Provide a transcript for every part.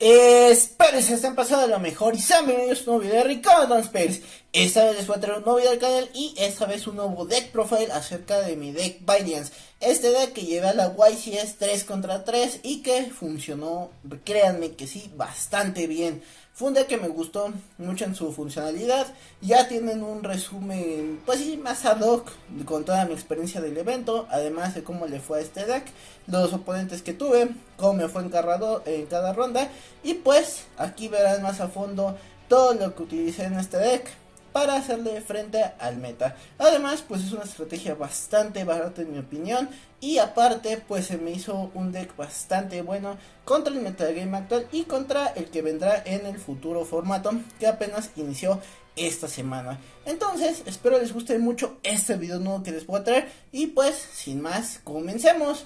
Espero que se estén pasando lo mejor y sean bienvenidos a un nuevo video de Ricardo Spurs. Esta vez les voy a traer un nuevo video al canal y esta vez un nuevo deck profile acerca de mi deck Valiance. Este deck que llevé a la YCS 3 contra 3 y que funcionó, créanme que sí, bastante bien. Fue un deck que me gustó mucho en su funcionalidad. Ya tienen un resumen, pues sí, más ad hoc con toda mi experiencia del evento. Además de cómo le fue a este deck, los oponentes que tuve, cómo me fue en cada ronda. Y pues aquí verán más a fondo todo lo que utilicé en este deck para hacerle frente al meta. Además, pues es una estrategia bastante barata en mi opinión. Y aparte, pues se me hizo un deck bastante bueno contra el metagame actual y contra el que vendrá en el futuro formato que apenas inició esta semana. Entonces, espero les guste mucho este video nuevo que les voy a traer. Y pues, sin más, comencemos.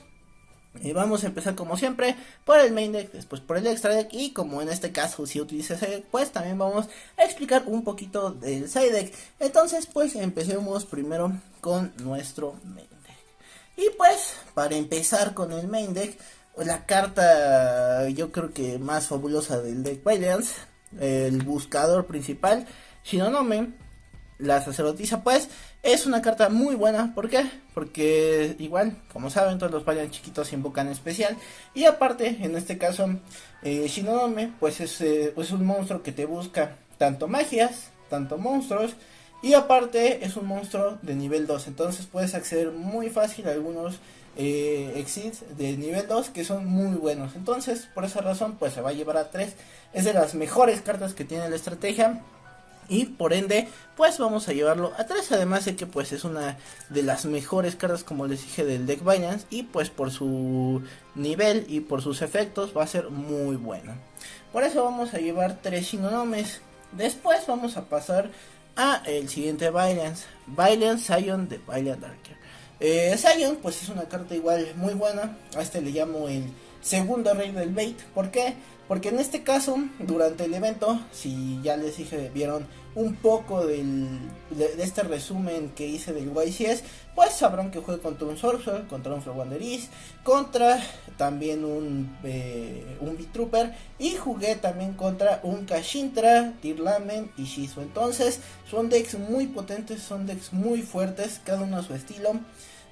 Y vamos a empezar como siempre por el main deck, después por el extra deck y como en este caso si utiliza ese deck, pues también vamos a explicar un poquito del side deck. Entonces pues empecemos primero con nuestro main deck. Y pues para empezar con el main deck, la carta yo creo que más fabulosa del deck Valiance, el buscador principal, Shinonome, la sacerdotisa, pues es una carta muy buena. ¿Por qué? Porque igual, como saben, todos los Valiant chiquitos invocan especial. Y aparte, en este caso, Shinonome pues es un monstruo que te busca tanto magias, tanto monstruos. Y aparte es un monstruo de nivel 2. Entonces puedes acceder muy fácil a algunos exits de nivel 2 que son muy buenos. Entonces por esa razón pues se va a llevar a 3. Es de las mejores cartas que tiene la estrategia. Y por ende, pues vamos a llevarlo a 3. Además de que pues es una de las mejores cartas, como les dije, del deck Binance. Y pues por su nivel y por sus efectos va a ser muy bueno. Por eso vamos a llevar 3 Shinonomes. Después vamos a pasar a el siguiente Valiance. Valiance Sion de Valiant Archer. Sion pues es una carta igual muy buena. A este le llamo el segundo rey del bait. ¿Por qué? Porque en este caso, durante el evento, si ya les dije, vieron un poco de este resumen que hice del YCS, pues sabrán que jugué contra un Sorcerer, contra un Florwanderis, contra también un V-Trooper, y jugué también contra un Kashintra, Tirlamen y Shizu. Entonces, son decks muy potentes, son decks muy fuertes, cada uno a su estilo.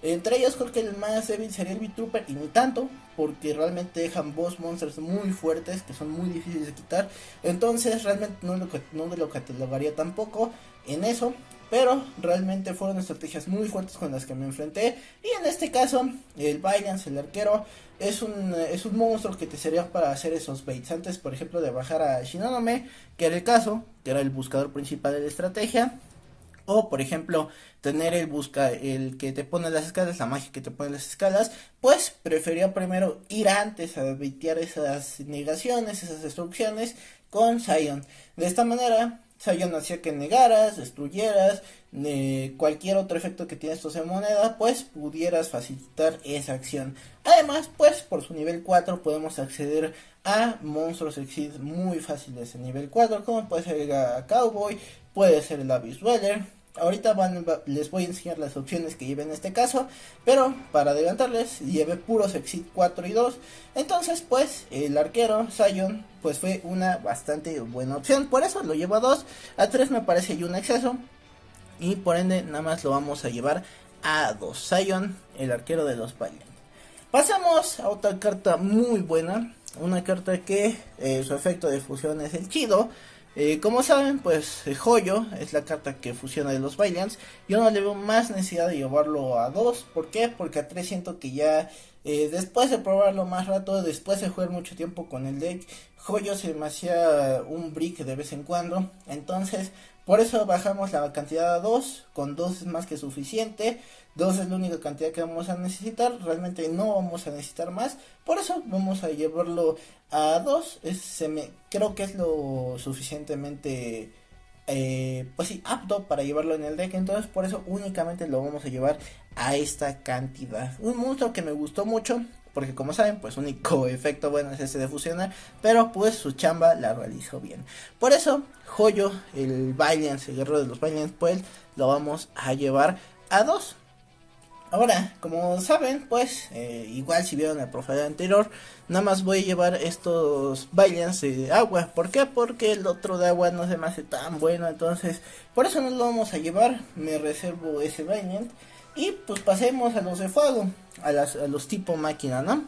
Entre ellos creo que el más débil sería el V-Trooper y ni tanto, porque realmente dejan boss monsters muy fuertes que son muy difíciles de quitar. Entonces realmente no lo catalogaría tampoco en eso, pero realmente fueron estrategias muy fuertes con las que me enfrenté. Y en este caso el Valiance, el arquero, es un monstruo que te servía para hacer esos baits. Antes por ejemplo de bajar a Shinonome, que era el caso, que era el buscador principal de la estrategia. O por ejemplo, tener el que te pone las escalas, la magia que te pone las escalas, pues prefería primero ir antes a baitear esas negaciones, esas destrucciones con Sion. De esta manera, Sion hacía que negaras, destruyeras, cualquier otro efecto que tienes en moneda, pues pudieras facilitar esa acción. Además, pues por su nivel 4 podemos acceder a monstruos exit muy fáciles en nivel 4, como puede ser el Cowboy, puede ser el Abyss Dweller. Ahorita les voy a enseñar las opciones que llevé en este caso, pero para adelantarles, llevé puros Exit 4 y 2. Entonces pues el arquero Sion pues fue una bastante buena opción, por eso lo llevo a 2. A 3 me parece ya un exceso, y por ende nada más lo vamos a llevar a 2. Sion, el arquero de los Valiant. Pasamos a otra carta muy buena, una carta que su efecto de fusión es el chido. Como saben, pues Joyo es la carta que fusiona de los Valiants. Yo no le veo más necesidad de llevarlo a 2. ¿Por qué? Porque a 3 siento que ya después de probarlo más rato, después de jugar mucho tiempo con el deck, Joyo se me hacía un brick de vez en cuando. Entonces, por eso bajamos la cantidad a 2. Con 2 es más que suficiente. 2 es la única cantidad que vamos a necesitar. Realmente no vamos a necesitar más. Por eso vamos a llevarlo a 2. Creo que es lo suficientemente pues sí, apto para llevarlo en el deck. Entonces por eso únicamente lo vamos a llevar a esta cantidad. Un monstruo que me gustó mucho, porque como saben, pues único efecto bueno es ese de fusionar, pero pues su chamba la realizó bien. Por eso Joyo, el Valiance, el guerrero de los Valiants, pues lo vamos a llevar a 2. Ahora, como saben, pues, igual si vieron el profile anterior, nada más voy a llevar estos Valiants de agua. ¿Por qué? Porque el otro de agua no se me hace tan bueno, entonces, por eso no lo vamos a llevar. Me reservo ese Valiant. Y pues pasemos a los de fuego, a los tipo máquina, ¿no?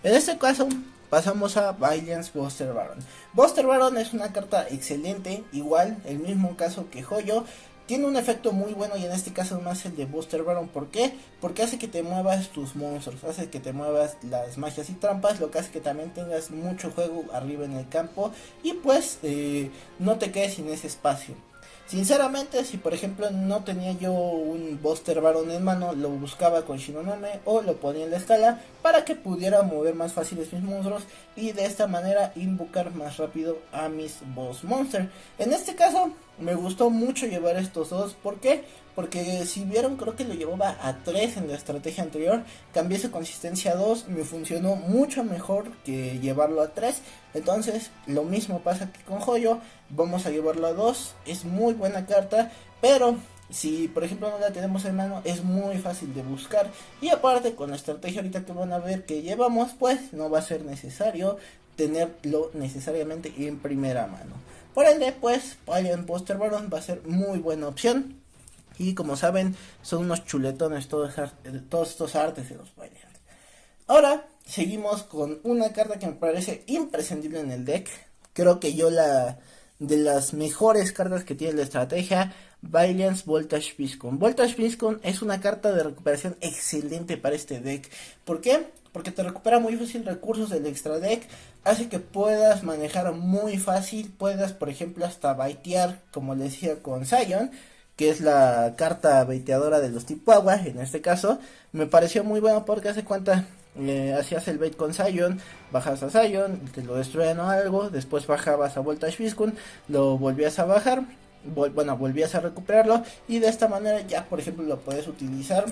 En este caso, pasamos a Valiants Buster Baron. Buster Baron es una carta excelente, igual, el mismo caso que Joyo. Tiene un efecto muy bueno y en este caso más el de Buster Baron. ¿Por qué? Porque hace que te muevas tus monstruos, hace que te muevas las magias y trampas, lo que hace que también tengas mucho juego arriba en el campo y pues no te quedes sin ese espacio. Sinceramente, si por ejemplo no tenía yo un Buster Baron en mano, lo buscaba con Shinonome o lo ponía en la escala para que pudiera mover más fáciles mis monstruos y de esta manera invocar más rápido a mis boss monster. En este caso me gustó mucho llevar estos dos. ¿Por qué? Porque si vieron, creo que lo llevaba a 3 en la estrategia anterior. Cambié su consistencia a 2. Me funcionó mucho mejor que llevarlo a 3. Entonces, lo mismo pasa aquí con Joyo. Vamos a llevarlo a 2. Es muy buena carta. Pero si por ejemplo no la tenemos en mano, es muy fácil de buscar. Y aparte, con la estrategia ahorita que van a ver que llevamos, pues no va a ser necesario tenerlo necesariamente en primera mano. Por ende, pues Valiant Buster Baron va a ser muy buena opción. Y como saben, son unos chuletones todos estos artes de los Valiant. Ahora, seguimos con una carta que me parece imprescindible en el deck. Creo que yo la de las mejores cartas que tiene la estrategia, Valiant's Voltage Viscon. Voltage Viscon es una carta de recuperación excelente para este deck. ¿Por qué? Porque te recupera muy fácil recursos del extra deck, hace que puedas manejar muy fácil, puedas por ejemplo hasta baitear, como les decía con Zion, que es la carta baiteadora de los tipo agua, en este caso, me pareció muy bueno porque hace cuenta, hacías el bait con Zion, bajas a Zion, te lo destruían o algo, después bajabas a Voltage Viscon, lo volvías a bajar, volvías a recuperarlo y de esta manera ya por ejemplo lo puedes utilizar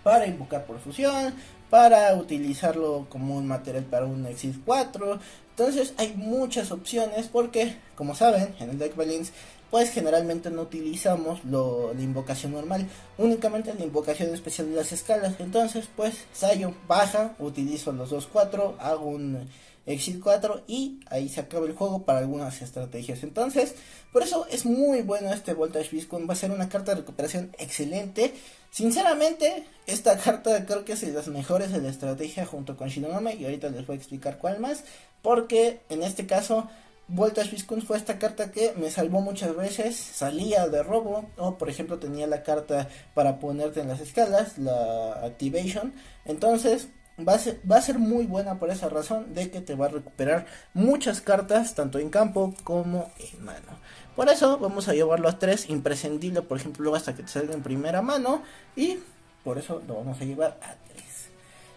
para invocar por fusión, para utilizarlo como un material para un Exit 4. Entonces hay muchas opciones porque, como saben, en el deck balance, pues generalmente no utilizamos la invocación normal, únicamente la invocación especial de las escalas. Entonces, pues, Sayo baja, utilizo los 2-4, hago un Exit 4 y ahí se acaba el juego para algunas estrategias. Entonces, por eso es muy bueno este Voltage Viscon, va a ser una carta de recuperación excelente. Sinceramente, esta carta creo que es de las mejores de la estrategia junto con Shinonome y ahorita les voy a explicar cuál más, porque en este caso Voltage Viscount fue esta carta que me salvó muchas veces, salía de robo o por ejemplo tenía la carta para ponerte en las escalas, la Activation, entonces va a ser muy buena por esa razón de que te va a recuperar muchas cartas tanto en campo como en mano. Por eso vamos a llevarlo a 3, imprescindible por ejemplo luego hasta que te salga en primera mano y por eso lo vamos a llevar a 3.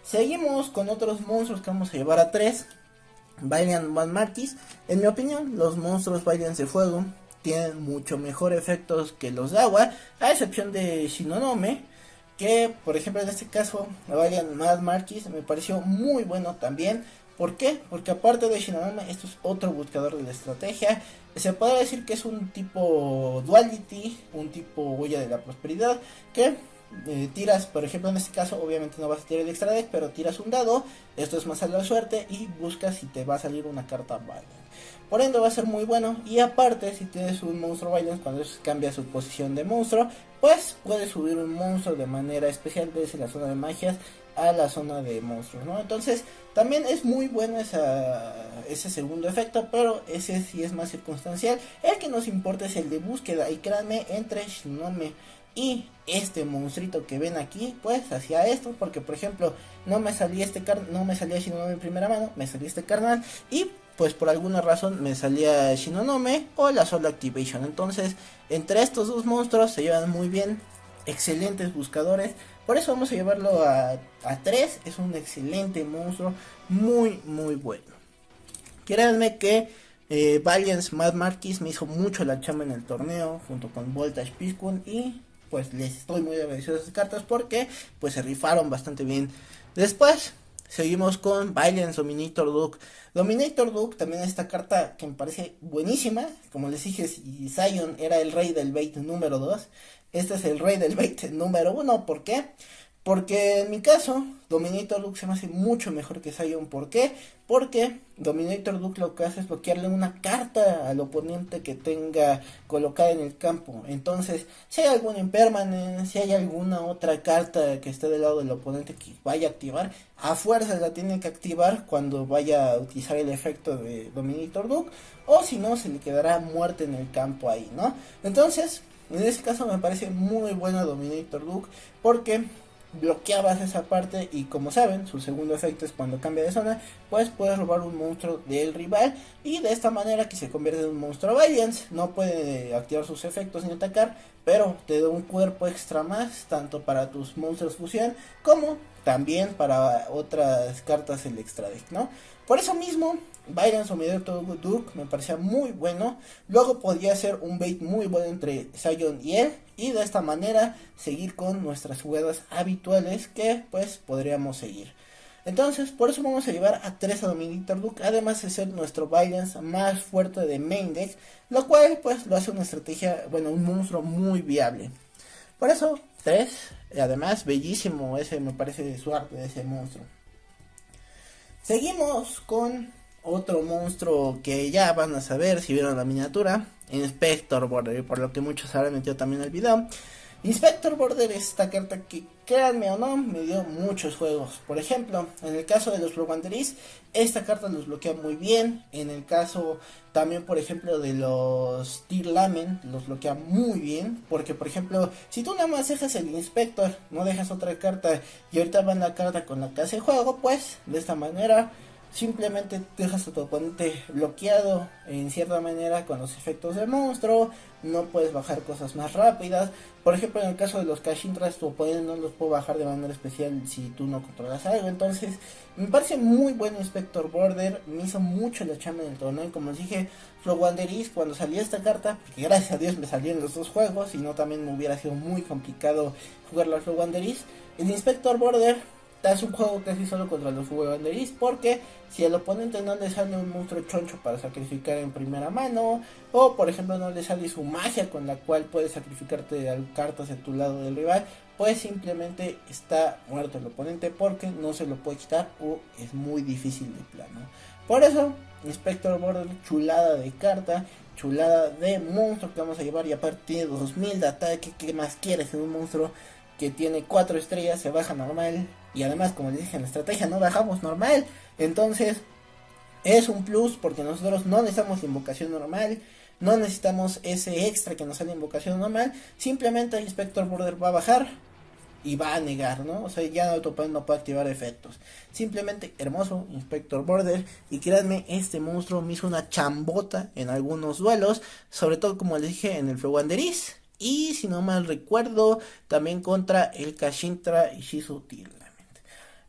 Seguimos con otros monstruos que vamos a llevar a 3. Valiant Mad Marquis. En mi opinión, los monstruos Valiant de fuego tienen mucho mejor efectos que los de agua, a excepción de Shinonome, que por ejemplo en este caso, Valiant Mad Marquis me pareció muy bueno también. ¿Por qué? Porque aparte de Shinonome, esto es otro buscador de la estrategia. Se puede decir que es un tipo Duality, un tipo Huella de la Prosperidad, que tiras, por ejemplo en este caso obviamente no vas a tirar el extra deck, pero tiras un dado, esto es más a la suerte y buscas si te va a salir una carta Valiant. Por ende va a ser muy bueno y aparte si tienes un monstruo Valiant cuando cambia su posición de monstruo, pues puedes subir un monstruo de manera especial desde la zona de magias a la zona de monstruos, ¿no? Entonces también es muy bueno ese segundo efecto, pero ese sí es más circunstancial. El que nos importa es el de búsqueda y créanme, entre Shinonome y este monstruito que ven aquí, pues hacía esto, porque por ejemplo no me salía no me salía Shinonome en primera mano, me salía este carnal y pues por alguna razón me salía Shinonome o la Soul Activation. Entonces entre estos dos monstruos se llevan muy bien, excelentes buscadores, por eso vamos a llevarlo a 3, es un excelente monstruo, muy muy bueno. Créanme que Valiant Mad Marquis me hizo mucho la chamba en el torneo junto con Voltage Piscun y pues les estoy muy agradecido de esas cartas porque pues se rifaron bastante bien. Después seguimos con Valiant Dominator Duke. Dominator Duke también esta carta que me parece buenísima. Como les dije, si Zion era el rey del bait número 2, este es el rey del bait número 1. ¿Por qué? Porque en mi caso, Dominator Duke se me hace mucho mejor que Sion. ¿Por qué? Porque Dominator Duke lo que hace es bloquearle una carta al oponente que tenga colocada en el campo. Entonces, si hay algún Impermanence, si hay alguna otra carta que esté del lado del oponente que vaya a activar, a fuerza la tiene que activar cuando vaya a utilizar el efecto de Dominator Duke. O si no, se le quedará muerte en el campo ahí, ¿no? Entonces, en ese caso me parece muy buena Dominator Duke porque bloqueabas esa parte y como saben, su segundo efecto es cuando cambia de zona, pues puedes robar un monstruo del rival y de esta manera que se convierte en un monstruo Valiance, no puede activar sus efectos ni atacar, pero te da un cuerpo extra más, tanto para tus monstruos fusión como también para otras cartas el extra deck, ¿no? Por eso mismo, Valiance o Dominator Duke me parecía muy bueno. Luego podía ser un bait muy bueno entre Sion y él. Y de esta manera seguir con nuestras jugadas habituales que pues podríamos seguir. Entonces por eso vamos a llevar a 3 a Dominator Duke. Además de ser nuestro Valiance más fuerte de main deck. Lo cual pues lo hace una estrategia, bueno, un monstruo muy viable. Por eso 3. Además bellísimo ese, me parece su arte de ese monstruo. Seguimos con otro monstruo que ya van a saber si vieron la miniatura. Inspector Border, por lo que muchos habrán metido también el video. Inspector Border es esta carta que, créanme o no, me dio muchos juegos. Por ejemplo, en el caso de los Flowwandereeze, esta carta los bloquea muy bien. En el caso también, por ejemplo, de los Tearlament, los bloquea muy bien. Porque, por ejemplo, si tú nada más dejas el Inspector, no dejas otra carta y ahorita van la carta con la que hace juego, pues de esta manera simplemente dejas a tu oponente bloqueado en cierta manera con los efectos del monstruo. No puedes bajar cosas más rápidas. Por ejemplo, en el caso de los Kashintras, tu oponente no los puede bajar de manera especial si tú no controlas algo. Entonces, me parece muy buen Inspector Border. Me hizo mucho la chamba en el torneo. Como les dije, Flowwandereeze, cuando salía esta carta, porque gracias a Dios me salieron los dos juegos, si no también me hubiera sido muy complicado jugar la Flowwandereeze. El Inspector Border es un juego casi solo contra los Flowwandereeze, porque si al oponente no le sale un monstruo choncho para sacrificar en primera mano, o por ejemplo no le sale su magia con la cual puedes sacrificarte cartas de tu lado del rival, pues simplemente está muerto el oponente porque no se lo puede quitar o es muy difícil de plano. Por eso, Inspector Border, chulada de carta, chulada de monstruo que vamos a llevar, y aparte tiene 2000 de ataque. ¿Qué más quieres en un monstruo que tiene 4 estrellas, se baja normal? Y además, como les dije, en la estrategia no bajamos normal. Entonces es un plus porque nosotros no necesitamos invocación normal, no necesitamos ese extra que nos sale invocación normal. Simplemente el Inspector Border va a bajar y va a negar, ¿no? O sea, ya no puede activar efectos. Simplemente hermoso Inspector Border. Y créanme, este monstruo me hizo una chambota en algunos duelos, sobre todo como les dije en el Flowwandereeze. Y si no mal recuerdo, también contra el Kashintra y Shizu Tearlament.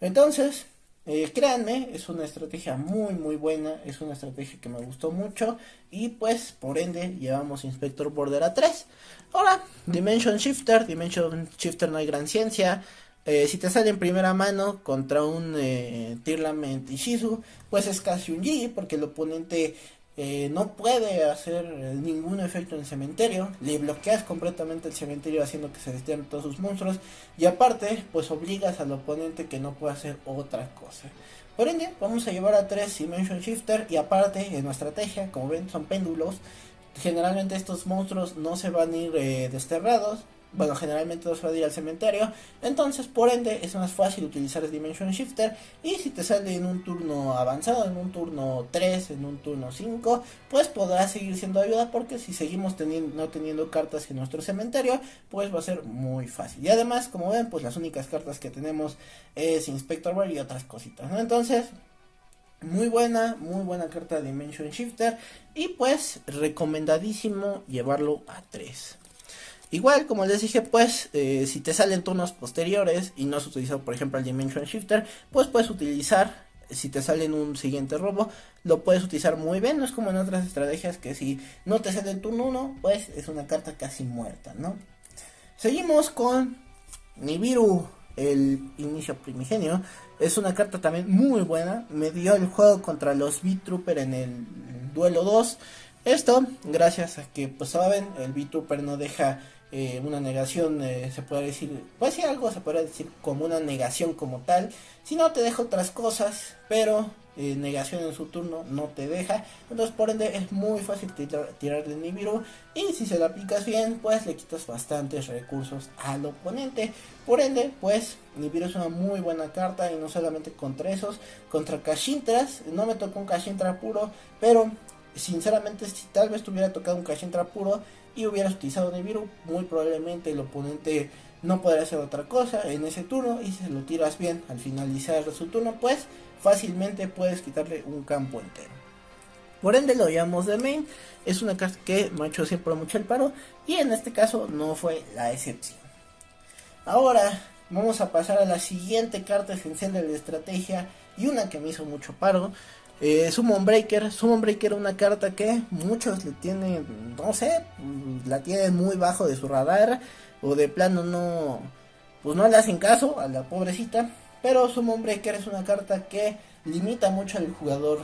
Entonces, créanme, es una estrategia muy muy buena, es una estrategia que me gustó mucho. Y pues, por ende, llevamos Inspector Border a 3. Ahora, Dimension Shifter no hay gran ciencia. Si te sale en primera mano contra un Tearlament y Shizu, pues es casi un G, porque el oponente no puede hacer ningún efecto en el cementerio. Le bloqueas completamente el cementerio haciendo que se destierren todos sus monstruos. Y aparte, pues obligas al oponente que no pueda hacer otra cosa. Por ende, vamos a llevar a 3 Dimension Shifter. Y aparte, en nuestra estrategia, como ven, son péndulos. Generalmente estos monstruos no se van a ir desterrados. Bueno, generalmente no se va a ir al cementerio. Entonces, por ende, es más fácil utilizar el Dimension Shifter. Y si te sale en un turno avanzado, en un turno 3, en un turno 5, pues podrá seguir siendo ayuda. Porque si seguimos no teniendo cartas en nuestro cementerio, pues va a ser muy fácil. Y además, como ven, pues las únicas cartas que tenemos es Inspector Border y otras cositas, ¿no? Entonces, muy buena carta de Dimension Shifter. Y pues, recomendadísimo llevarlo a 3. Igual, como les dije, pues, si te salen turnos posteriores y no has utilizado, por ejemplo, el Dimension Shifter, pues puedes utilizar, si te sale en un siguiente robo, lo puedes utilizar muy bien. No es como en otras estrategias que si no te sale el turno 1, pues es una carta casi muerta, ¿no? Seguimos con Nibiru, el inicio primigenio. Es una carta también muy buena. Me dio el juego contra los V-Trooper en el duelo 2. Esto, gracias a que, pues saben, el V-Trooper no deja una negación, se puede decir, pues sí, algo se puede decir como una negación como tal. Si no, te deja otras cosas, pero negación en su turno no te deja. Entonces, por ende, es muy fácil tirar de Nibiru. Y si se la aplicas bien, pues le quitas bastantes recursos al oponente. Por ende, pues Nibiru es una muy buena carta. Y no solamente contra esos, contra Kashintras. No me tocó un Kashintra puro, pero sinceramente, si tal vez te hubiera tocado un Kashintra puro y hubieras utilizado Nibiru, muy probablemente el oponente no podrá hacer otra cosa en ese turno. Y si lo tiras bien al finalizar su turno, pues fácilmente puedes quitarle un campo entero. Por ende lo llamamos de main. Es una carta que me ha hecho siempre mucho el paro, y en este caso no fue la excepción. Ahora vamos a pasar a la siguiente carta esencial de la estrategia, y una que me hizo mucho paro. Summon Breaker. Summon Breaker es una carta que muchos le tienen, no sé, la tienen muy bajo de su radar, o de plano no, pues no le hacen caso a la pobrecita. Pero Summon Breaker es una carta que limita mucho al jugador,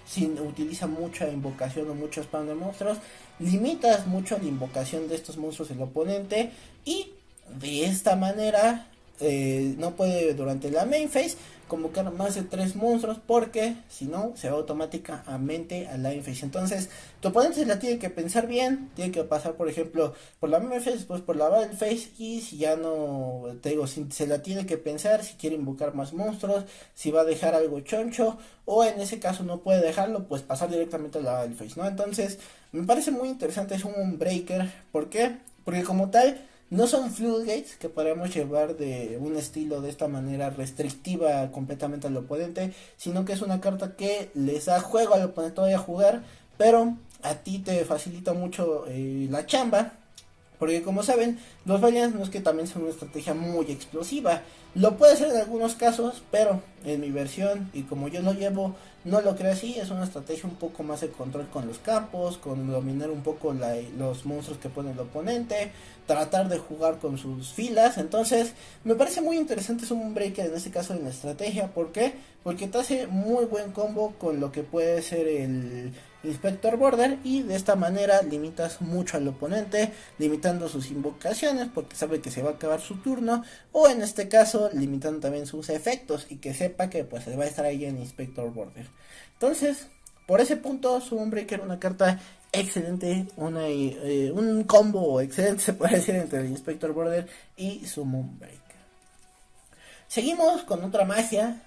si utiliza mucha invocación o mucho spam de monstruos, limitas mucho la invocación de estos monstruos del oponente, y de esta manera no puede durante la main phase convocar más de 3 monstruos, porque si no se va automáticamente a la main phase. Entonces tu oponente se la tiene que pensar bien, tiene que pasar por ejemplo por la main phase, después por la battle phase, y si ya no, te digo, si se la tiene que pensar si quiere invocar más monstruos, si va a dejar algo choncho, o en ese caso no puede dejarlo, pues pasar directamente a la battle phase, ¿no? Entonces me parece muy interesante, es un breaker. ¿Por qué? Porque como tal no son floodgates que podemos llevar de un estilo de esta manera restrictiva completamente al oponente, sino que es una carta que les da juego al oponente todavía a jugar, pero a ti te facilita mucho la chamba. Porque como saben, los Valiants no es que también son una estrategia muy explosiva. Lo puede ser en algunos casos, pero en mi versión y como yo lo llevo, no lo creo así. Es una estrategia un poco más de control con los campos, con dominar un poco los monstruos que pone el oponente, tratar de jugar con sus filas. Entonces me parece muy interesante un breaker en este caso en la estrategia. ¿Por qué? Porque te hace muy buen combo con lo que puede ser el Inspector Border, y de esta manera limitas mucho al oponente, limitando sus invocaciones porque sabe que se va a acabar su turno, o en este caso limitando también sus efectos y que sepa que pues se va a estar ahí en Inspector Border. Entonces, por ese punto, Summon Breaker, una carta excelente, un combo excelente se puede decir entre el Inspector Border y Summon Breaker. Seguimos con otra magia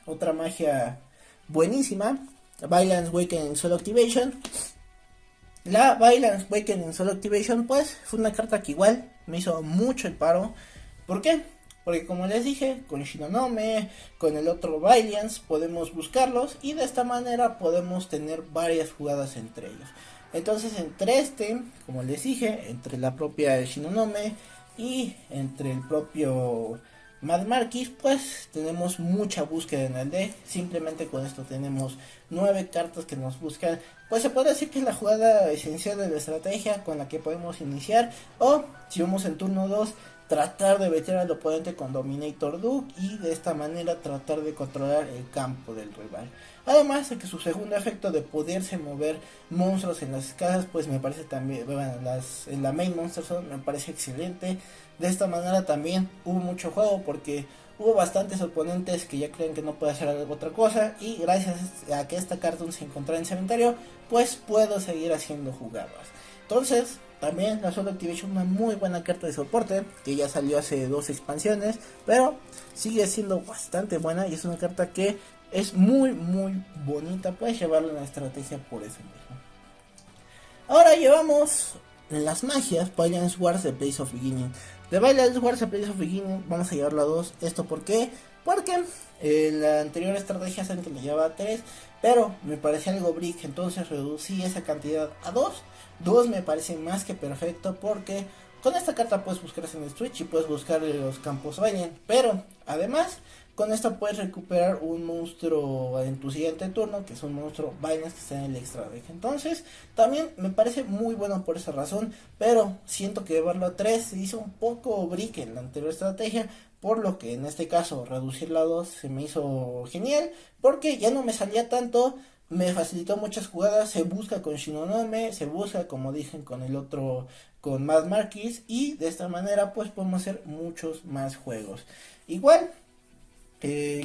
buenísima, Violence Awakening Solo Activation. La Violence Awakening Solo Activation pues fue una carta que igual me hizo mucho el paro. ¿Por qué? Porque como les dije, con Shinonome, con el otro Violence podemos buscarlos, y de esta manera podemos tener varias jugadas entre ellos. Entonces entre como les dije, entre la propia Shinonome y entre el propio Mad Marquis, pues tenemos mucha búsqueda en el deck. Simplemente con esto tenemos 9 cartas que nos buscan. Pues se puede decir que es la jugada esencial de la estrategia con la que podemos iniciar. O si vamos en turno 2, tratar de vetear al oponente con Dominator Duke, y de esta manera tratar de controlar el campo del rival. Además de que su segundo efecto de poderse mover monstruos en las casas, pues me parece también, bueno, en la main monster zone me parece excelente. De esta manera también hubo mucho juego, porque hubo bastantes oponentes que ya creen que no puede hacer otra cosa, y gracias a que esta carta se encontraba en cementerio, pues puedo seguir haciendo jugadas. Entonces también la Solo Activation, una muy buena carta de soporte, que ya salió hace 2 expansiones, pero sigue siendo bastante buena, y es una carta que es muy bonita. Puedes llevarla en la estrategia por eso mismo. Ahora llevamos las magias Violence Wars de Place of Beginning. De Violence Wars de Place of Beginning vamos a llevarlo a 2. ¿Esto por qué? Porque en la anterior estrategia saben que le llevaba 3, pero me parecía algo brick, entonces reducí esa cantidad a 2. 2 me parece más que perfecto, porque con esta carta puedes buscar en el Switch y puedes buscar los campos Valiant, pero además con esta puedes recuperar un monstruo en tu siguiente turno, que es un monstruo Valiant que está en el extra deck. Entonces también me parece muy bueno por esa razón, pero siento que llevarlo a 3 se hizo un poco brick en la anterior estrategia, por lo que en este caso reducirla a 2 se me hizo genial, porque ya no me salía tanto me facilitó muchas jugadas, se busca con Shinonome, se busca como dije con el otro, con Mad Marquis, y de esta manera pues podemos hacer muchos más juegos. Igual,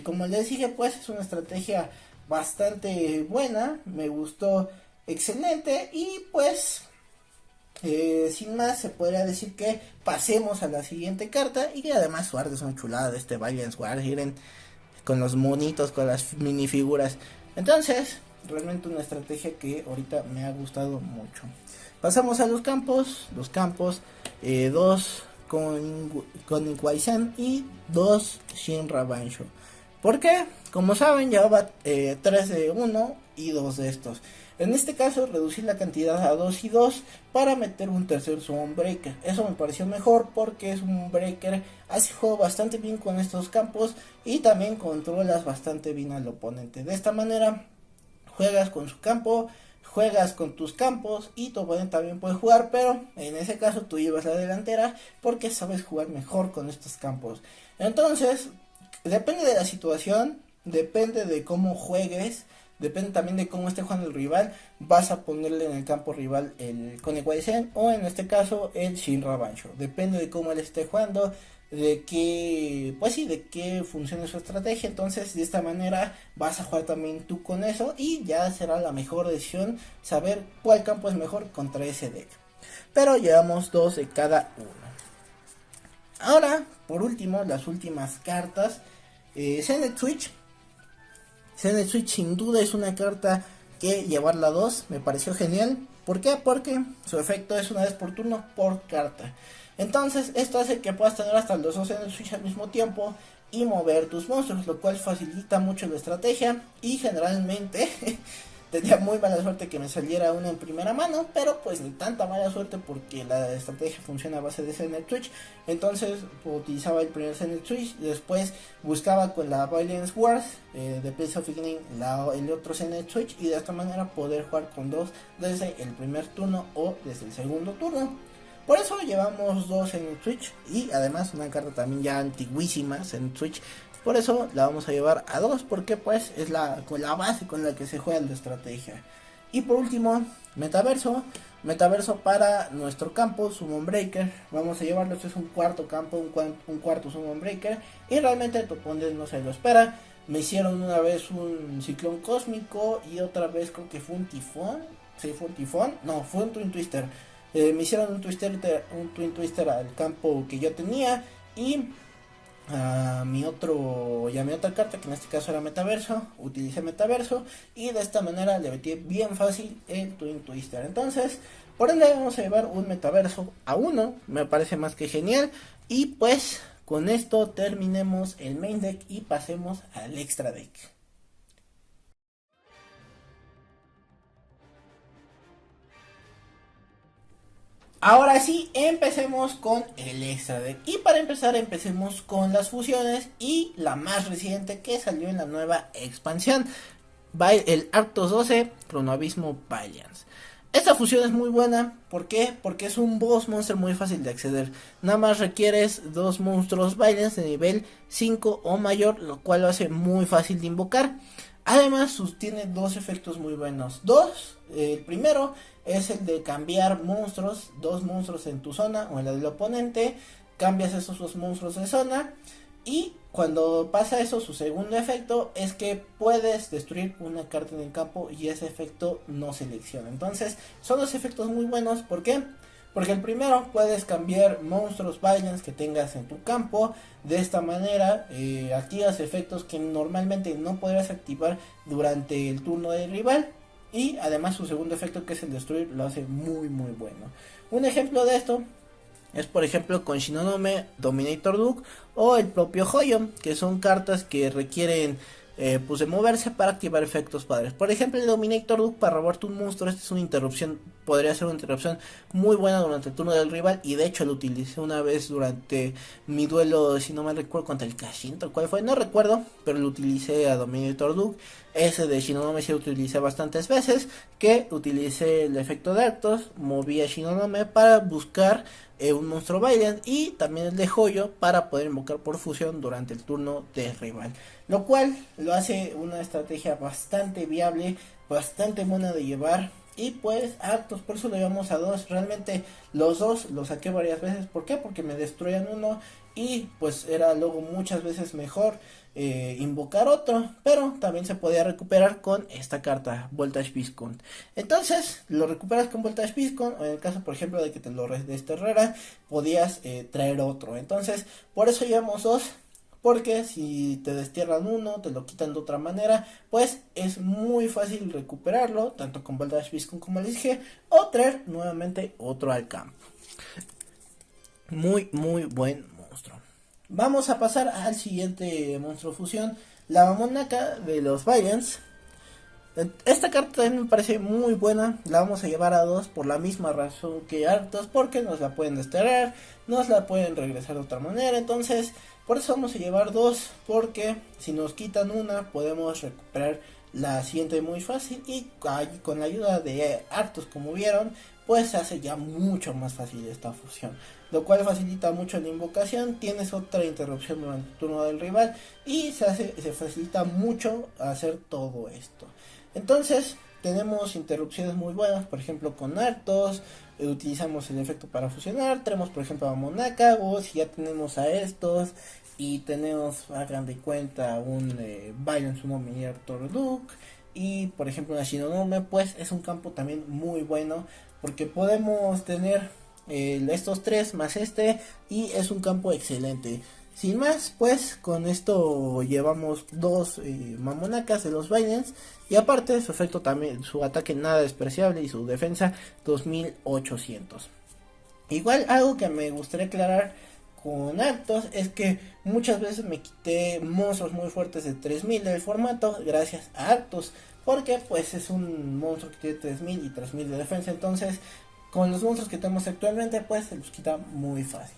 como les dije, pues es una estrategia bastante buena, me gustó excelente y pues sin más se podría decir que pasemos a la siguiente carta y que además su arte es una chulada de este Valiant War, miren, con los monitos, con las minifiguras. Entonces, realmente una estrategia que ahorita me ha gustado mucho. Pasamos a los campos, dos con Ikwai-sen y dos Shinra Bansho. ¿Por qué? Como saben, llevaba 3 de uno y 2 de estos. En este caso, reducir la cantidad a 2 y 2 para meter un tercer Summon Breaker. Eso me pareció mejor porque es un breaker, hace juego bastante bien con estos campos y también controlas bastante bien al oponente. De esta manera, juegas con su campo, juegas con tus campos y tu oponente también puede jugar, pero en ese caso tú llevas la delantera porque sabes jugar mejor con estos campos. Entonces, depende de la situación, depende de cómo juegues, depende también de cómo esté jugando el rival, vas a ponerle en el campo rival el Koenigsegg o en este caso el Shinra Bansho. Depende de cómo él esté jugando, de qué, pues sí, de qué funcione su estrategia. Entonces de esta manera vas a jugar también tú con eso y ya será la mejor decisión saber cuál campo es mejor contra ese deck. Pero llevamos dos de cada uno. Ahora, por último, las últimas cartas. Zenith Switch. Zenith Switch sin duda es una carta que llevarla a 2 me pareció genial. ¿Por qué? Porque su efecto es una vez por turno por carta. Entonces esto hace que puedas tener hasta los dos Zenith Switch al mismo tiempo y mover tus monstruos, lo cual facilita mucho la estrategia y generalmente tenía muy mala suerte que me saliera una en primera mano, pero pues ni tanta mala suerte porque la estrategia funciona a base de Zenith Switch. Entonces utilizaba el primer Zenith Switch, después buscaba con la Valiant Wars de Place of Beginning el otro Zenith Switch y de esta manera poder jugar con dos desde el primer turno o desde el segundo turno. Por eso llevamos dos en Switch y además una carta también ya antiguísima en Switch. Por eso la vamos a llevar a 2 porque pues es con la base con la que se juega la estrategia. Y por último, Metaverso. Metaverso para nuestro campo, Summon Breaker. Vamos a llevarlo, este es un cuarto campo, un cuarto Summon Breaker. Y realmente tu oponente no se lo espera. Me hicieron una vez un ciclón cósmico y otra vez creo que fue un tifón. ¿Sí fue un tifón? No, fue un Twin Twister. Me hicieron un Twin Twister al campo que yo tenía y a mi otra carta que en este caso era Metaverso, utilicé Metaverso y de esta manera le metí bien fácil el Twin Twister. Entonces, por ende vamos a llevar un Metaverso a 1, me parece más que genial y pues con esto terminemos el main deck y pasemos al extra deck. Ahora sí, empecemos con el extra deck. Y para empezar, empecemos con las fusiones y la más reciente que salió en la nueva expansión. El Arctos 12 Cronoabismo Valiance. Esta fusión es muy buena, ¿por qué? Porque es un boss monster muy fácil de acceder. Nada más requieres dos monstruos Valiance de nivel 5 o mayor, lo cual lo hace muy fácil de invocar. Además, tiene dos efectos muy buenos. El primero es el de cambiar monstruos, dos monstruos en tu zona o en la del oponente. Cambias esos dos monstruos de zona. Y cuando pasa eso, su segundo efecto es que puedes destruir una carta en el campo y ese efecto no selecciona. Entonces, son dos efectos muy buenos. ¿Por qué? Porque el primero, puedes cambiar monstruos Valiants que tengas en tu campo. De esta manera activas efectos que normalmente no podrías activar durante el turno del rival. Y además su segundo efecto, que es el destruir, lo hace muy muy bueno. Un ejemplo de esto es por ejemplo con Shinonome, Dominator Duke o el propio Hoyo, que son cartas que requieren pues de moverse para activar efectos padres. Por ejemplo, el Dominator Duke para robarte un monstruo, esta es una interrupción, podría ser una interrupción muy buena durante el turno del rival y de hecho lo utilicé una vez durante mi duelo, si no me recuerdo, contra el Kashinto, ¿cuál fue? No recuerdo, pero lo utilicé a Dominator Duke. Ese de Shinonome sí lo utilicé bastantes veces, que utilicé el efecto de Arctos, moví a Shinonome para buscar un monstruo Valiant y también el de Hoyo para poder invocar por fusión durante el turno del rival, lo cual lo hace una estrategia bastante viable, bastante buena de llevar. Y pues Arctos, por eso lo llevamos a 2. Realmente los dos los saqué varias veces. ¿Por qué? Porque me destruían uno. Y pues era luego muchas veces mejor invocar otro. Pero también se podía recuperar con esta carta, Voltage Viscount. Entonces lo recuperas con Voltage Viscount. O en el caso por ejemplo de que te lo desterrara, podías traer otro. Entonces por eso llevamos 2. Porque si te destierran uno, te lo quitan de otra manera, pues es muy fácil recuperarlo, tanto con Voltage Viscount como les dije, o traer nuevamente otro al campo. Muy, muy buen monstruo. Vamos a pasar al siguiente monstruo fusión, la Mamonaka de los Valiants. Esta carta también me parece muy buena, la vamos a llevar a 2 por la misma razón que Arctos, porque nos la pueden desterrar, nos la pueden regresar de otra manera, entonces por eso vamos a llevar 2, porque si nos quitan una podemos recuperar la siguiente muy fácil y con la ayuda de Arctos, como vieron, pues se hace ya mucho más fácil esta fusión, lo cual facilita mucho la invocación, tienes otra interrupción durante el turno del rival y se facilita mucho hacer todo esto. Entonces tenemos interrupciones muy buenas, por ejemplo con Arctos, utilizamos el efecto para fusionar, tenemos por ejemplo a Monaka, o si ya tenemos a estos y tenemos, hagan de cuenta, un Violence, un Miniature Duke y por ejemplo una Shinonome, pues es un campo también muy bueno porque podemos tener estos 3 más este y es un campo excelente. Sin más, pues con esto llevamos 2 Mamonakas de los Binance. Y aparte su efecto también, su ataque nada despreciable y su defensa 2800. Igual algo que me gustaría aclarar con Arctos es que muchas veces me quité monstruos muy fuertes de 3000 del formato gracias a Arctos. Porque pues es un monstruo que tiene 3000 y 3000 de defensa. Entonces con los monstruos que tenemos actualmente pues se los quita muy fácil.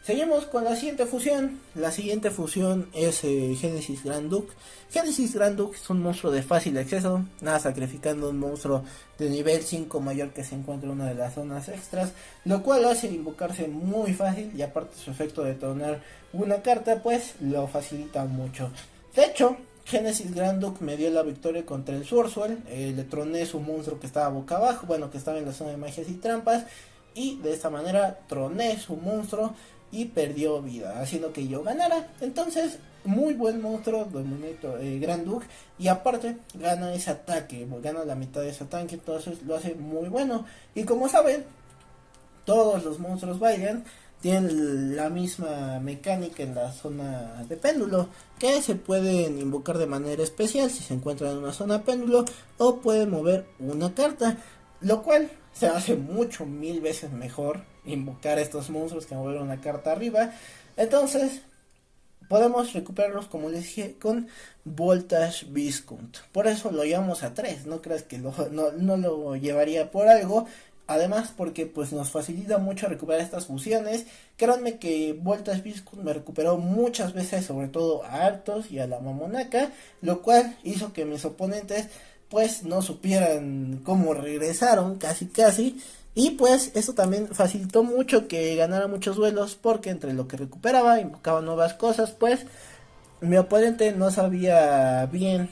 Seguimos con la siguiente fusión. La siguiente fusión es Genesis Grand Duke. Genesis Grand Duke es un monstruo de fácil acceso, nada sacrificando un monstruo de nivel 5 mayor que se encuentra en una de las zonas extras, lo cual hace invocarse muy fácil y aparte su efecto de detonar una carta pues lo facilita mucho. De hecho, Genesis Grand Duke me dio la victoria contra el Swordwell, le troné su monstruo que estaba boca abajo, bueno que estaba en la zona de magias y trampas, y de esta manera troné su monstruo y perdió vida, haciendo que yo ganara. Entonces, muy buen monstruo de Grand Duke. Y aparte, gana ese ataque, gana la mitad de ese ataque. Entonces, lo hace muy bueno. Y como saben, todos los monstruos Valiant tienen la misma mecánica en la zona de péndulo, que se pueden invocar de manera especial si se encuentran en una zona péndulo, o pueden mover una carta, lo cual se hace mucho, 1000 veces mejor invocar estos monstruos que mover una carta arriba. Entonces podemos recuperarlos, como les dije, con Voltage Viscount. Por eso lo llevamos a 3. No creas que no lo llevaría por algo. Además porque pues nos facilita mucho recuperar estas fusiones. Créanme que Voltage Viscount me recuperó muchas veces, sobre todo a Arctos y a la Mamonaka, lo cual hizo que mis oponentes pues no supieran cómo regresaron, casi. Y pues eso también facilitó mucho que ganara muchos duelos, porque entre lo que recuperaba, invocaba nuevas cosas, pues mi oponente no sabía bien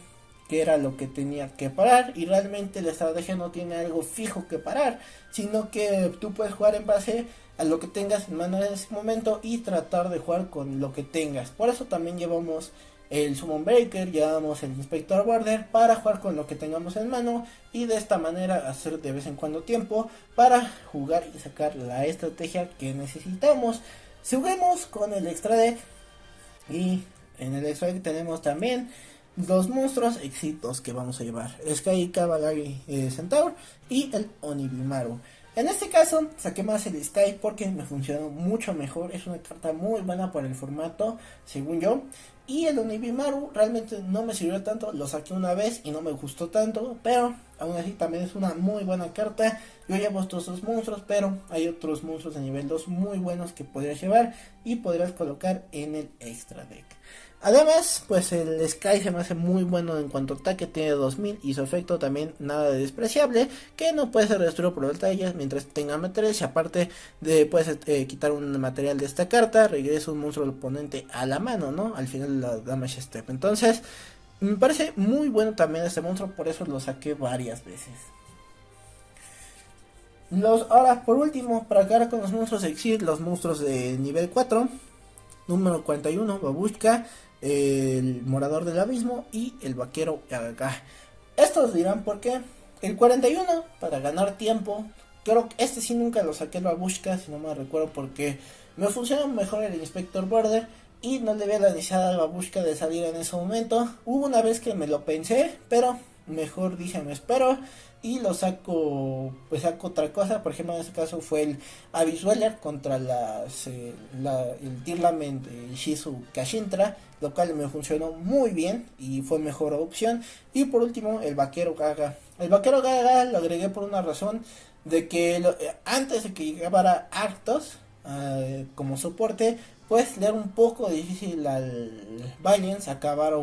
qué era lo que tenía que parar, y realmente la estrategia no tiene algo fijo que parar, sino que tú puedes jugar en base a lo que tengas en mano en ese momento y tratar de jugar con lo que tengas. Por eso también llevamos el Summon Breaker, llevamos el Inspector Border para jugar con lo que tengamos en mano y de esta manera hacer de vez en cuando tiempo para jugar y sacar la estrategia que necesitamos. Seguimos con el extra deck y en el extra deck tenemos también los monstruos éxitos que vamos a llevar: Sky Cavalry Centaur y el Onibimaru. En este caso saqué más el Sky porque me funcionó mucho mejor, es una carta muy buena para el formato según yo. Y el Onibimaru realmente no me sirvió tanto, lo saqué una vez y no me gustó tanto, pero aún así también es una muy buena carta. Yo llevo estos dos monstruos, pero hay otros monstruos de nivel 2 muy buenos que podrías llevar y podrías colocar en el extra deck. Además, pues el Sky se me hace muy bueno en cuanto a ataque, tiene 2000 y su efecto también nada de despreciable, que no puede ser destruido por batallas mientras tenga materiales, y aparte de puedes quitar un material de esta carta, regresa un monstruo del oponente a la mano, ¿no? Al final de la damage step. Entonces, Me parece muy bueno también este monstruo, por eso lo saqué varias veces. Ahora, por último, para acabar con los monstruos Exit, los monstruos de nivel 4, número 41, Babushka, el Morador del Abismo y el Vaquero Gaga. Estos dirán por qué. El 41, para ganar tiempo. Creo que este sí nunca lo saqué el Babushka, si no me recuerdo, porque me funcionó mejor el Inspector Border y no le había la necesidad al Babushka de salir en ese momento. Hubo una vez que me lo pensé, pero mejor dije me espero y lo saco, pues saco otra cosa. Por ejemplo, en este caso fue el Abyss Dweller contra el Tearlament Shizu Kashintra, lo cual me funcionó muy bien y fue mejor opción. Y por último, el Vaquero Gaga. El Vaquero Gaga lo agregué por una razón de que antes de que llegara Arctos como soporte, pues le era un poco difícil al Valiance acabar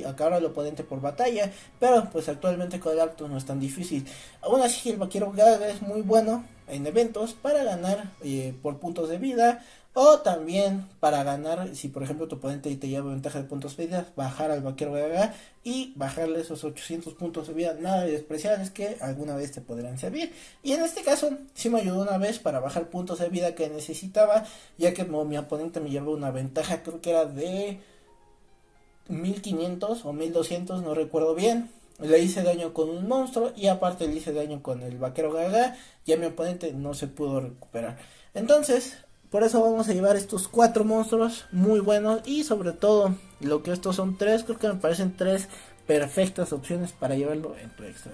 acabar al oponente por batalla, pero pues actualmente con el Arctos no es tan difícil. Aún así el Vaquero Gaga es muy bueno en eventos para ganar por puntos de vida, o también para ganar si por ejemplo tu oponente te lleva ventaja de puntos de vida, bajar al Vaquero Gaga y bajarle esos 800 puntos de vida nada despreciables que alguna vez te podrán servir. Y en este caso sí me ayudó una vez para bajar puntos de vida que necesitaba, ya que mi oponente me llevó una ventaja, creo que era de 1500 o 1200, no recuerdo bien. Le hice daño con un monstruo y aparte le hice daño con el Vaquero Gaga, ya mi oponente no se pudo recuperar. Entonces, por eso vamos a llevar estos 4 monstruos muy buenos, y sobre todo lo que estos son 3, creo que me parecen 3 perfectas opciones para llevarlo en tu extra.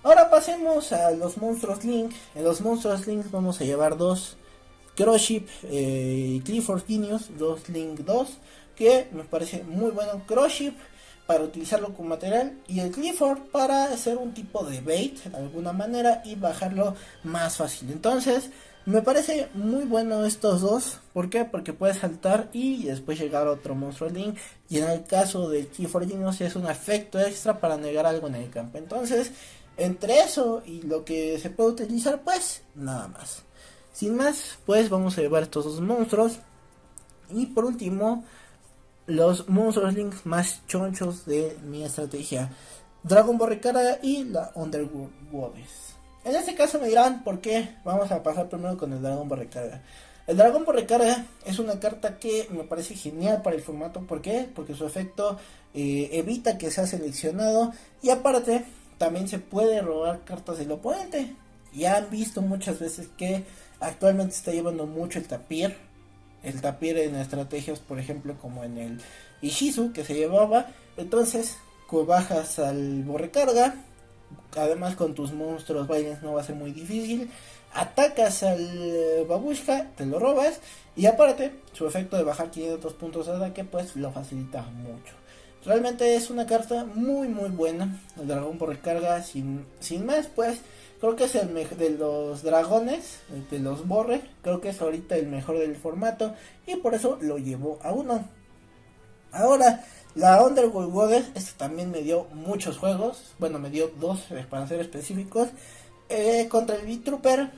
Ahora pasemos a los monstruos Link. En los monstruos Link vamos a llevar 2 Crossship y Clifford Genius, 2 Link 2, que me parece muy bueno. Crossship para utilizarlo como material y el Clifford para hacer un tipo de bait de alguna manera y bajarlo más fácil. Entonces me parece muy bueno estos dos. ¿Por qué? Porque puedes saltar y después llegar a otro monstruo Link, y en el caso del Clifford Genius es un efecto extra para negar algo en el campo. Entonces entre eso y lo que se puede utilizar, pues nada más. Sin más, pues vamos a llevar estos dos monstruos. Y por último, los monstruos Link más chonchos de mi estrategia: Dragon Ball Recarga y la Underworld Goddess. En este caso me dirán por qué. Vamos a pasar primero con el Dragon Ball Recarga. El Dragon Ball Recarga es una carta que me parece genial para el formato. ¿Por qué? Porque su efecto evita que sea seleccionado, y aparte también se puede robar cartas del oponente. Ya han visto muchas veces que actualmente está llevando mucho el tapir. El tapir en estrategias, por ejemplo, como en el Ishizu que se llevaba. Entonces, bajas al Borrecarga. Además, con tus monstruos Valiance no va a ser muy difícil. Atacas al Babushka, te lo robas. Y aparte, su efecto de bajar 500 puntos de ataque, pues lo facilita mucho. Realmente es una carta muy muy buena. El dragón por recarga, sin más, pues creo que es el mejor de los dragones, de los Borre. Creo que es ahorita el mejor del formato, y por eso lo llevo a 1. Ahora, la Underworld Goddess, este también me dio muchos juegos. Bueno, me dio 2 para ser específicos. Contra el Beat-Trooper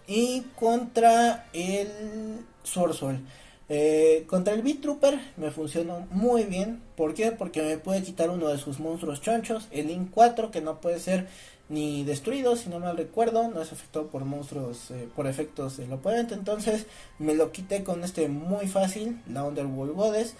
y contra el Sword. Contra el Beat-Trooper me funcionó muy bien. ¿Por qué? Porque me puede quitar uno de sus monstruos chonchos, el Link 4, que no puede ser ni destruido, si no mal recuerdo, no es afectado por monstruos, por efectos del oponente. Entonces me lo quité con este muy fácil, la Underworld Goddess.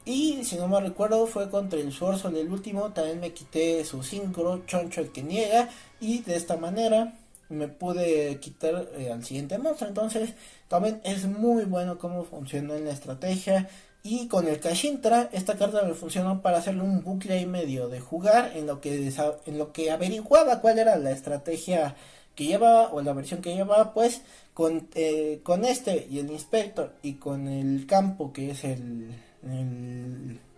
Y si no mal recuerdo fue contra el Sword, el último, también me quité su sincro choncho, el que niega, y de esta manera me pude quitar al siguiente monstruo. Entonces también es muy bueno cómo funciona en la estrategia. Y con el Kashintra, esta carta me funcionó para hacerle un bucle y medio de jugar, en lo que averiguaba cuál era la estrategia que llevaba o la versión que llevaba. Pues con este y el Inspector y con el campo, que es el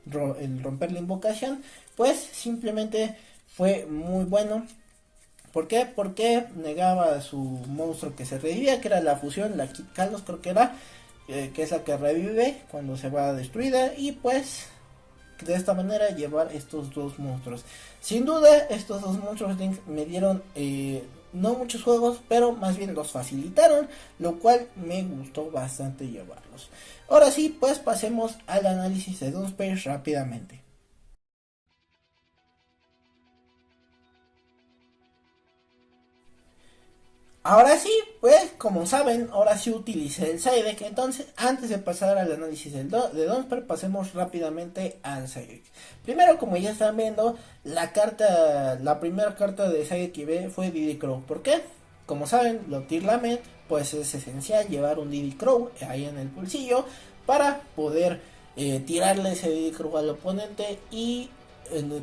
romper la invocación, pues simplemente fue muy bueno. ¿Por qué? Porque negaba a su monstruo que se revivía, que era la fusión, la Kid Kalos creo que era, que es la que revive cuando se va destruida. Y pues de esta manera llevar estos dos monstruos. Sin duda, estos dos monstruos me dieron no muchos juegos, pero más bien los facilitaron, lo cual me gustó bastante llevarlos. Ahora sí, pues pasemos al análisis de Dunsparce rápidamente. Ahora sí, pues como saben, ahora sí utilicé el side deck. Entonces, antes de pasar al análisis de Dunsparce, pasemos rápidamente al side deck. Primero, como ya están viendo, la primera carta de side deck que ve fue Diddy Crow. ¿Por qué? Como saben, Lotir Lament, pues es esencial llevar un Diddy Crow ahí en el bolsillo para poder tirarle ese Diddy Crow al oponente y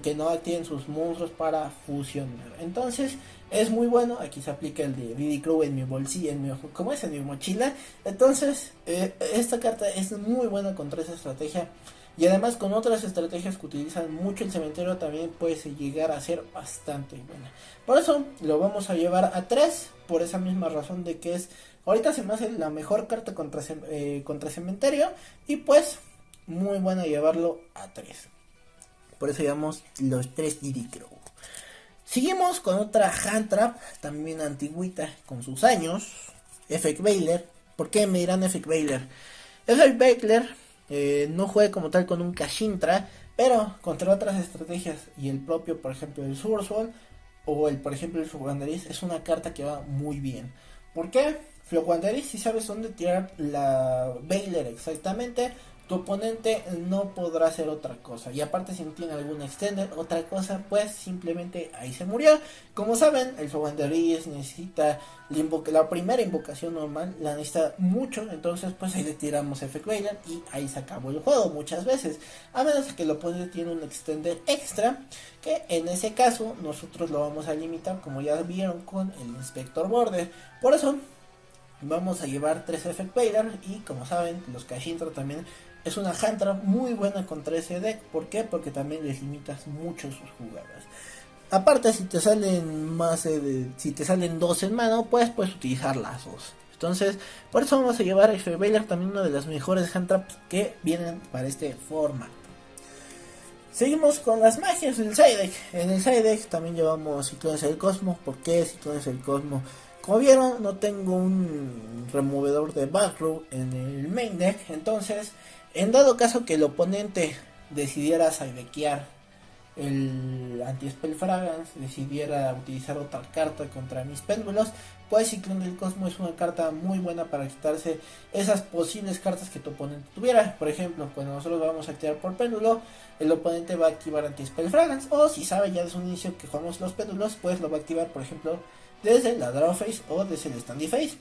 que no activen sus monstruos para fusionar. Entonces, es muy bueno. Aquí se aplica el de Diddy Crow en mi bolsillo, ¿cómo es? En mi mochila. Entonces, esta carta es muy buena contra esa estrategia. Y además con otras estrategias que utilizan mucho el cementerio también puede llegar a ser bastante buena. Por eso lo vamos a llevar a 3. Por esa misma razón de que ahorita se me hace la mejor carta contra cementerio. Y pues muy buena llevarlo a 3. Por eso llevamos los 3 Diddy Crow. Seguimos con otra hand trap, también antigüita, con sus años, Effect Veiler. ¿Por qué me dirán Effect Veiler? Effect Veiler no juega como tal con un Kashintra, pero contra otras estrategias y el propio, por ejemplo, el Sursol o por ejemplo, el Flowanderis es una carta que va muy bien. ¿Por qué? Flowanderis, si sabes dónde tirar la Veiler exactamente, tu oponente no podrá hacer otra cosa. Y aparte, si no tiene algún extender, otra cosa, pues simplemente ahí se murió. Como saben, el Flowanderis necesita la primera invocación normal, la necesita mucho. Entonces, pues ahí le tiramos Effect Veiler y ahí se acabó el juego muchas veces. A menos que el oponente tiene un extender extra, que en ese caso nosotros lo vamos a limitar, como ya vieron con el Inspector Border. Por eso vamos a llevar 3 Effect Veiler. Y como saben, los Kashintra también es una hand trap muy buena contra ese deck. ¿Por qué? Porque también les limitas mucho sus jugadas. Aparte, si te salen si te salen 2 en mano, pues puedes utilizar las 2. Entonces, por eso vamos a llevar a Effect Veiler, también una de las mejores hand traps que vienen para este formato. Seguimos con las magias del side deck. En el side deck también llevamos Ciclones del Cosmos. ¿Por qué Ciclones del Cosmos? Como vieron, no tengo un removedor de backrow en el main deck. Entonces, en dado caso que el oponente decidiera sideckear el anti-spell fragrance, decidiera utilizar otra carta contra mis péndulos, pues Ciclón del Cosmos es una carta muy buena para quitarse esas posibles cartas que tu oponente tuviera. Por ejemplo, cuando nosotros vamos a activar por péndulo, el oponente va a activar anti-spell fragrance, o si sabe ya desde un inicio que jugamos los péndulos, pues lo va a activar, por ejemplo, desde la Draw Phase o desde el Standy Phase,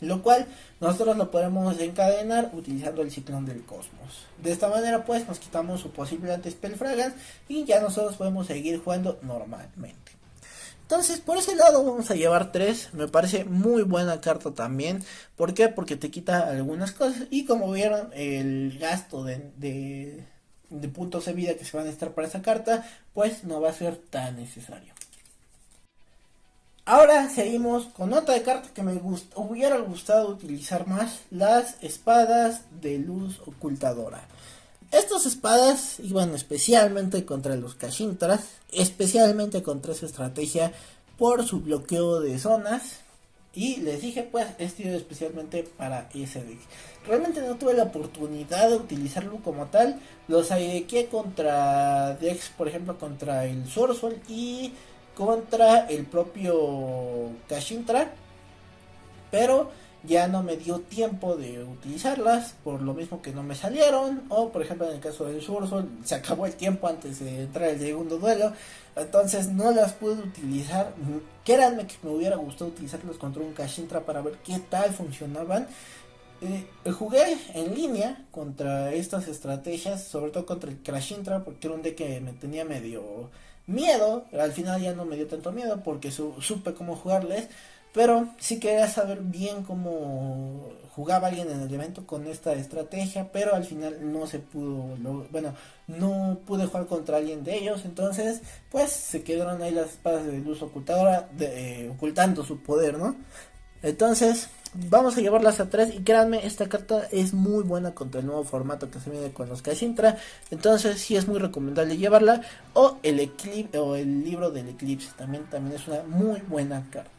lo cual nosotros lo podemos encadenar utilizando el Ciclón del Cosmos. De esta manera pues nos quitamos su posible anti-spell fragrance y ya nosotros podemos seguir jugando normalmente. Entonces, por ese lado vamos a llevar 3. Me parece muy buena carta también. ¿Por qué? Porque te quita algunas cosas. Y como vieron, el gasto de puntos de vida que se van a estar para esa carta, pues no va a ser tan necesario. Ahora seguimos con otra carta que me hubiera gustado utilizar más. Las espadas de luz ocultadora. Estas espadas iban especialmente contra los Kashintras, especialmente contra esa estrategia por su bloqueo de zonas. Y les dije, pues, este especialmente para ese deck. Realmente no tuve la oportunidad de utilizarlo como tal. Los aidequé contra decks, por ejemplo, contra el Sursol y contra el propio Kashintra. Pero ya no me dio tiempo de utilizarlas, por lo mismo que no me salieron, o por ejemplo en el caso del Sursol se acabó el tiempo antes de entrar el segundo duelo, entonces no las pude utilizar. Créanme que me hubiera gustado utilizarlas contra un Kashintra para ver qué tal funcionaban. Jugué en línea contra estas estrategias, sobre todo contra el Kashintra, porque era un deck que me tenía medio miedo. Al final ya no me dio tanto miedo porque supe cómo jugarles. Pero sí quería saber bien cómo jugaba alguien en el evento con esta estrategia, pero al final no se pudo, no pude jugar contra alguien de ellos. Entonces pues se quedaron ahí las espadas de luz ocultadora, ocultando su poder, ¿no? Entonces, vamos a llevarlas a 3 y créanme, esta carta es muy buena contra el nuevo formato que se viene con los Kashintra. Entonces sí es muy recomendable llevarla. O el Eclipse, o el libro del Eclipse, también es una muy buena carta.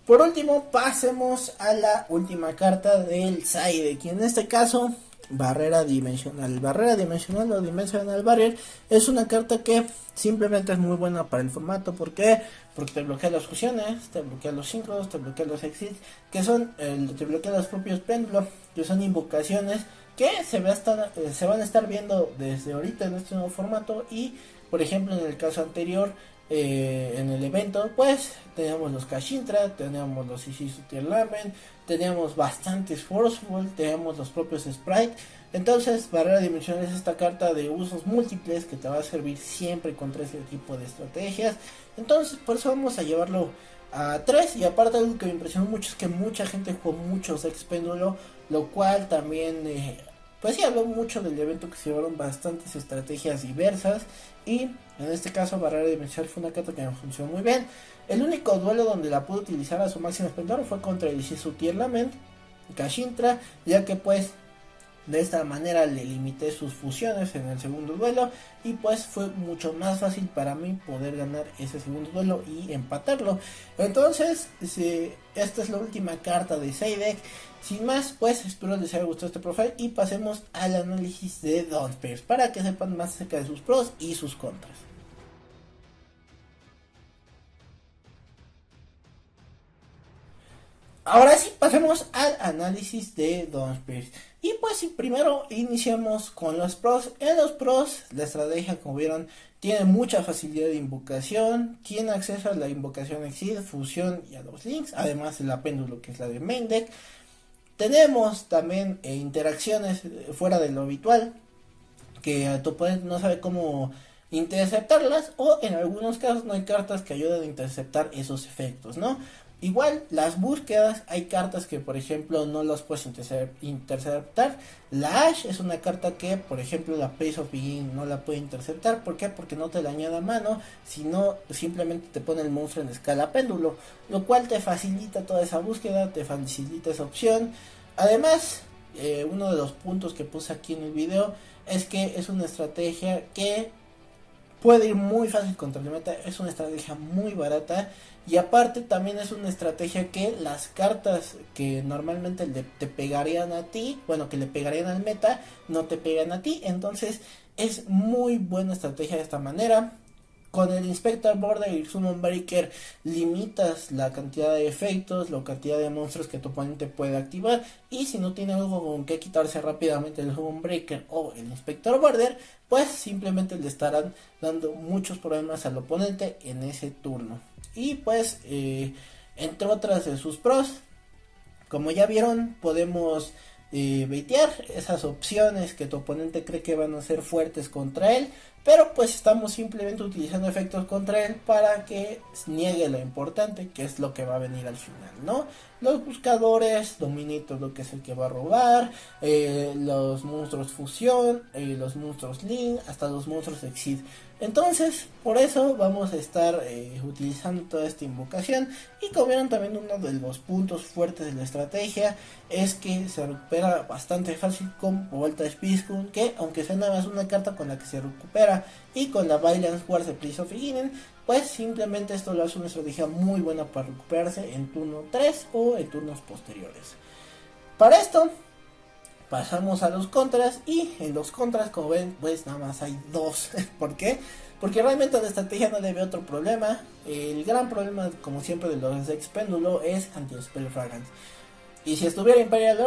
Por último, pasemos a la última carta del Psyduck, y en este caso, Barrera Dimensional. Barrera Dimensional o Dimensional Barrier es una carta que simplemente es muy buena para el formato. ¿Por qué? Porque te bloquea las fusiones, te bloquea los síncronos, te bloquea los exits, que son, te bloquea los propios péndulos, que son invocaciones que se van a estar viendo desde ahorita en este nuevo formato. Y por ejemplo, en el caso anterior, en el evento, pues teníamos los Kashintra, teníamos los Isisu Tierlamen, teníamos bastantes Forceful, teníamos los propios Sprite. Entonces, Barrera Dimensional es esta carta de usos múltiples que te va a servir siempre contra ese tipo de estrategias. Entonces, por eso vamos a llevarlo a 3. Y aparte, algo que me impresionó mucho es que mucha gente jugó muchos Expéndulo, lo cual también pues sí, habló mucho del evento, que se llevaron bastantes estrategias diversas. Y en este caso, Barrera Dimensional fue una carta que me funcionó muy bien. El único duelo donde la pude utilizar a su máximo esplendor fue contra el Isisu Tierlamen Kashintra, ya que pues de esta manera le limité sus fusiones en el segundo duelo. Y pues fue mucho más fácil para mí poder ganar ese segundo duelo y empatarlo. Entonces, esta es la última carta de Psyduck. Sin más, pues espero les haya gustado este profile y pasemos al análisis de Dunsparce para que sepan más acerca de sus pros y sus contras. Ahora sí, pasemos al análisis de Dunsparce. Y pues si primero iniciamos con los pros. En los pros, la estrategia, como vieron, tiene mucha facilidad de invocación, tiene acceso a la invocación Exit, fusión y a los links, además de la péndulo, que es la de main deck. Tenemos también interacciones fuera de lo habitual, que tu oponente no sabe cómo interceptarlas, o en algunos casos no hay cartas que ayuden a interceptar esos efectos, ¿no? Igual, las búsquedas, hay cartas que por ejemplo no las puedes interceptar. La Ash es una carta que, por ejemplo, la Place of Being no la puede interceptar. ¿Por qué? Porque no te la añade a mano, sino simplemente te pone el monstruo en escala péndulo, lo cual te facilita toda esa búsqueda, te facilita esa opción. Además, uno de los puntos que puse aquí en el video es que es una estrategia que puede ir muy fácil contra el meta, es una estrategia muy barata. Y aparte también es una estrategia que las cartas que normalmente te pegarían a ti, bueno, que le pegarían al meta, no te pegan a ti. Entonces es muy buena estrategia de esta manera. Con el Inspector Border y Summon Breaker limitas la cantidad de efectos, la cantidad de monstruos que tu oponente puede activar. Y si no tiene algo con que quitarse rápidamente el Summon Breaker o el Inspector Border, pues simplemente le estarán dando muchos problemas al oponente en ese turno. Y pues, entre otras de sus pros, como ya vieron, podemos baitear esas opciones que tu oponente cree que van a ser fuertes contra él, pero pues estamos simplemente utilizando efectos contra él para que niegue lo importante, que es lo que va a venir al final, ¿no? Los buscadores, Dominito, lo que es el que va a robar, los monstruos fusión, los monstruos link, hasta los monstruos exit. Entonces, por eso vamos a estar utilizando toda esta invocación. Y como vieron, también uno de los puntos fuertes de la estrategia es que se recupera bastante fácil con Voltage Piscun, que aunque sea nada más una carta con la que se recupera, y con la Balance Wars de Place of Beginning, pues simplemente esto lo hace una estrategia muy buena para recuperarse en turno 3 o en turnos posteriores. Para esto pasamos a los contras, y en los contras, como ven, pues nada más hay dos. ¿Por qué? Porque realmente la estrategia no debe otro problema. El gran problema, como siempre, de los Expéndulo es Anti-Spell Fragrance. Y si estuviera Imperial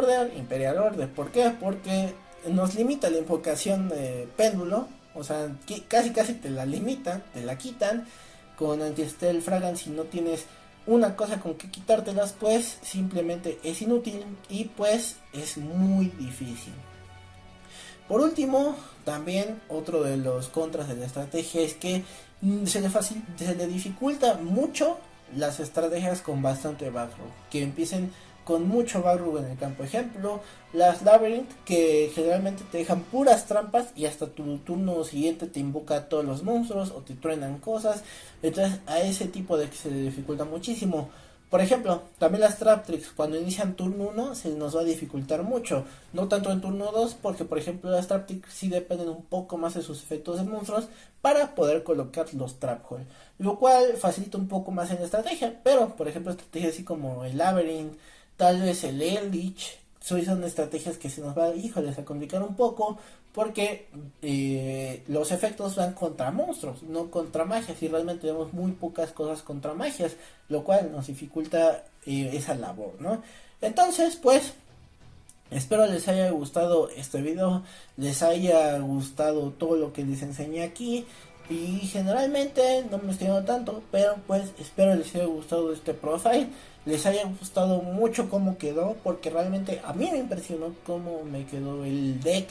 Order, ¿por qué? Porque nos limita la invocación de péndulo. O sea, casi te la limitan, te la quitan. Con Anti-Spell Fragrance, si no tienes una cosa con que quitártelas, pues simplemente es inútil y pues es muy difícil. Por último, también otro de los contras de la estrategia es que se le dificulta mucho las estrategias con bastante backrow, que empiecen con mucho backrow en el campo. Ejemplo, las Labyrinth, que generalmente te dejan puras trampas y hasta tu turno siguiente te invoca a todos los monstruos o te truenan cosas. Entonces a ese tipo de que se le dificulta muchísimo. Por ejemplo, también las Trap Tricks, cuando inician turno uno se nos va a dificultar mucho. No tanto en turno 2 porque por ejemplo las Trap Tricks sí dependen un poco más de sus efectos de monstruos para poder colocar los Trap Hole. Lo cual facilita un poco más en la estrategia. Pero, por ejemplo, estrategias así como el Labyrinth, tal vez el Eldritch, son estrategias que se nos va, híjoles, a complicar un poco porque los efectos van contra monstruos, no contra magias, y realmente vemos muy pocas cosas contra magias, lo cual nos dificulta esa labor, ¿no? Entonces, pues, espero les haya gustado este video, les haya gustado todo lo que les enseñé aquí. Y generalmente no me estoy dando tanto, pero pues espero les haya gustado este profile, les haya gustado mucho cómo quedó, porque realmente a mí me impresionó cómo me quedó el deck.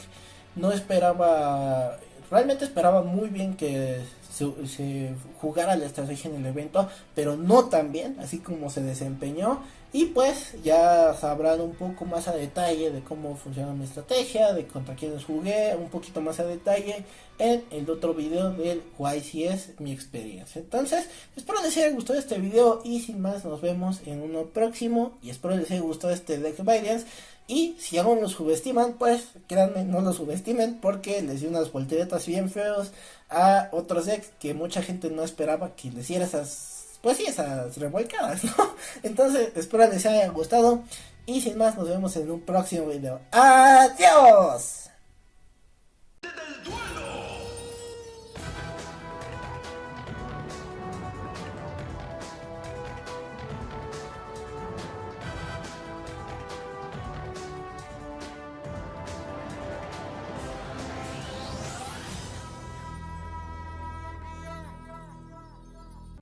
No esperaba, realmente esperaba muy bien que se jugara la estrategia en el evento, pero no tan bien, así como se desempeñó. Y pues ya sabrán un poco más a detalle de cómo funciona mi estrategia, de contra quienes jugué, un poquito más a detalle en el otro video del YCS, mi experiencia. Entonces, espero les haya gustado este video y sin más nos vemos en uno próximo. Y espero les haya gustado este deck Variance. Y si aún los subestiman, pues créanme, no los subestimen porque les di unas volteretas bien feos a otros decks que mucha gente no esperaba que les diera esas, pues sí, esas revolcadas, ¿no? Entonces, espero les haya gustado y sin más nos vemos en un próximo video. ¡Adiós!